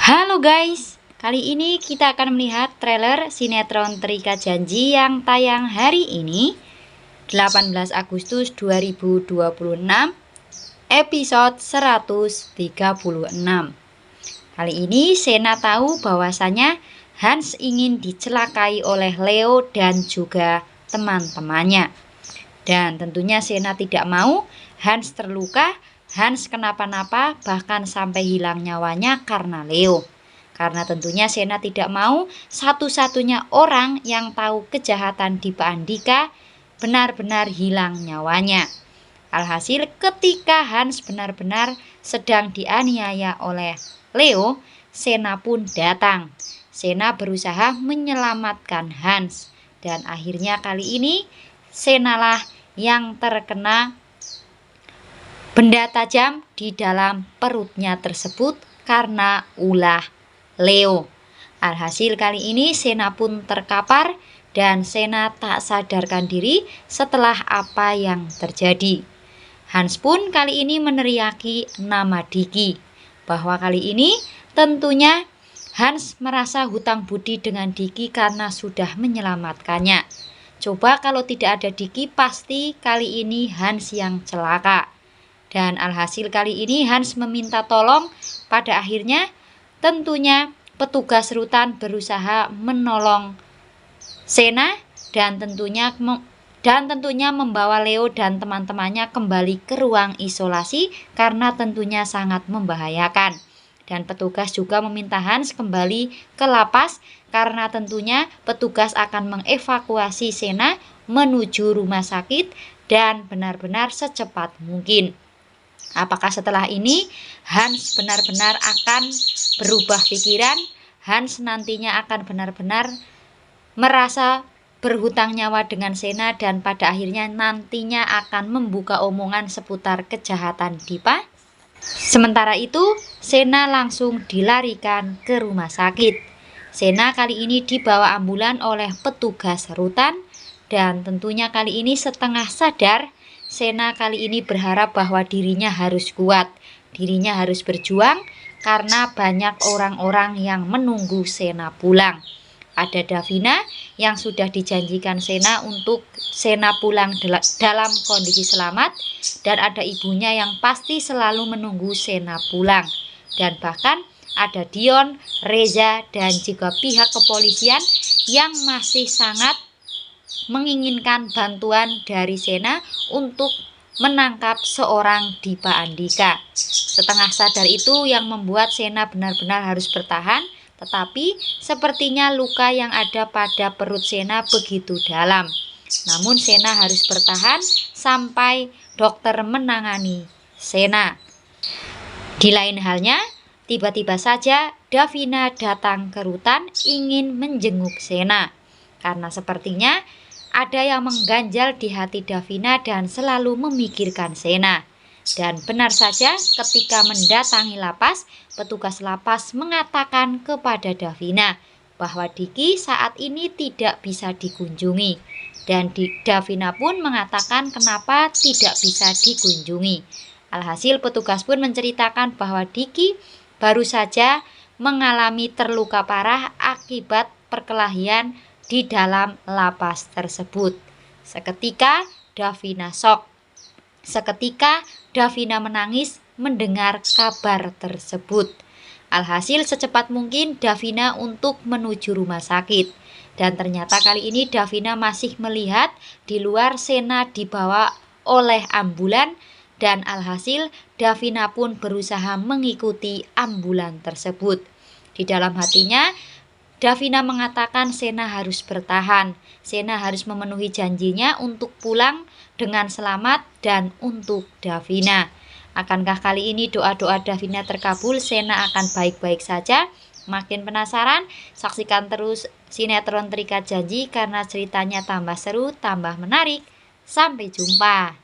Halo guys, kali ini kita akan melihat trailer sinetron Terikat Janji yang tayang hari ini 18 Agustus 2026 episode 136. Kali ini Sena tahu bahwasanya Hans ingin dicelakai oleh Leo dan juga teman-temannya. Dan tentunya Sena tidak mau Hans terluka, Hans kenapa-napa, bahkan sampai hilang nyawanya karena Leo. Karena tentunya Sena tidak mau satu-satunya orang yang tahu kejahatan di Pak Andika benar-benar hilang nyawanya. Alhasil ketika Hans benar-benar sedang dianiaya oleh Leo, Sena pun datang. Sena berusaha menyelamatkan Hans. Dan akhirnya kali ini Senalah yang terkena benda tajam di dalam perutnya tersebut karena ulah Leo. Alhasil kali ini Sena pun terkapar dan Sena tak sadarkan diri setelah apa yang terjadi. Hans pun kali ini meneriaki nama Diki, bahwa kali ini tentunya Hans merasa hutang budi dengan Diki karena sudah menyelamatkannya. Coba kalau tidak ada Diki, pasti kali ini Hans yang celaka. Dan alhasil kali ini Hans meminta tolong. Pada akhirnya tentunya petugas rutan berusaha menolong Sena dan tentunya membawa Leo dan teman-temannya kembali ke ruang isolasi karena tentunya sangat membahayakan. Dan petugas juga meminta Hans kembali ke lapas karena tentunya petugas akan mengevakuasi Sena menuju rumah sakit dan benar-benar secepat mungkin. Apakah setelah ini Hans benar-benar akan berubah pikiran? Hans nantinya akan benar-benar merasa berhutang nyawa dengan Sena dan pada akhirnya nantinya akan membuka omongan seputar kejahatan Dipa. Sementara itu, Sena langsung dilarikan ke rumah sakit. Sena kali ini dibawa ambulan oleh petugas rutan dan tentunya kali ini setengah sadar. Sena kali ini berharap bahwa dirinya harus kuat, dirinya harus berjuang karena banyak orang-orang yang menunggu Sena pulang. Ada Davina yang sudah dijanjikan Sena untuk Sena pulang dalam kondisi selamat, dan ada ibunya yang pasti selalu menunggu Sena pulang. Dan bahkan ada Dion, Reza, dan juga pihak kepolisian yang masih sangat menginginkan bantuan dari Sena untuk menangkap seorang Dipa Andika. Setengah sadar itu yang membuat Sena benar-benar harus bertahan, tetapi sepertinya luka yang ada pada perut Sena begitu dalam. Namun Sena harus bertahan sampai dokter menangani Sena. Di lain halnya, tiba-tiba saja Davina datang ke rutan ingin menjenguk Sena. Karena sepertinya ada yang mengganjal di hati Davina dan selalu memikirkan Sena. Dan benar saja ketika mendatangi lapas, petugas lapas mengatakan kepada Davina bahwa Diki saat ini tidak bisa dikunjungi. Dan Davina pun mengatakan kenapa tidak bisa dikunjungi. Alhasil petugas pun menceritakan bahwa Diki baru saja mengalami terluka parah akibat perkelahian di dalam lapas tersebut. Seketika Davina shock. Seketika Davina menangis mendengar kabar tersebut. Alhasil secepat mungkin Davina untuk menuju rumah sakit. Dan ternyata kali ini Davina masih melihat di luar Sena dibawa oleh ambulan. Dan alhasil Davina pun berusaha mengikuti ambulan tersebut. Di dalam hatinya Davina mengatakan Sena harus bertahan. Sena harus memenuhi janjinya untuk pulang dengan selamat dan untuk Davina. Akankah kali ini doa-doa Davina terkabul? Sena akan baik-baik saja? Makin penasaran? Saksikan terus sinetron Terikat Janji karena ceritanya tambah seru, tambah menarik. Sampai jumpa.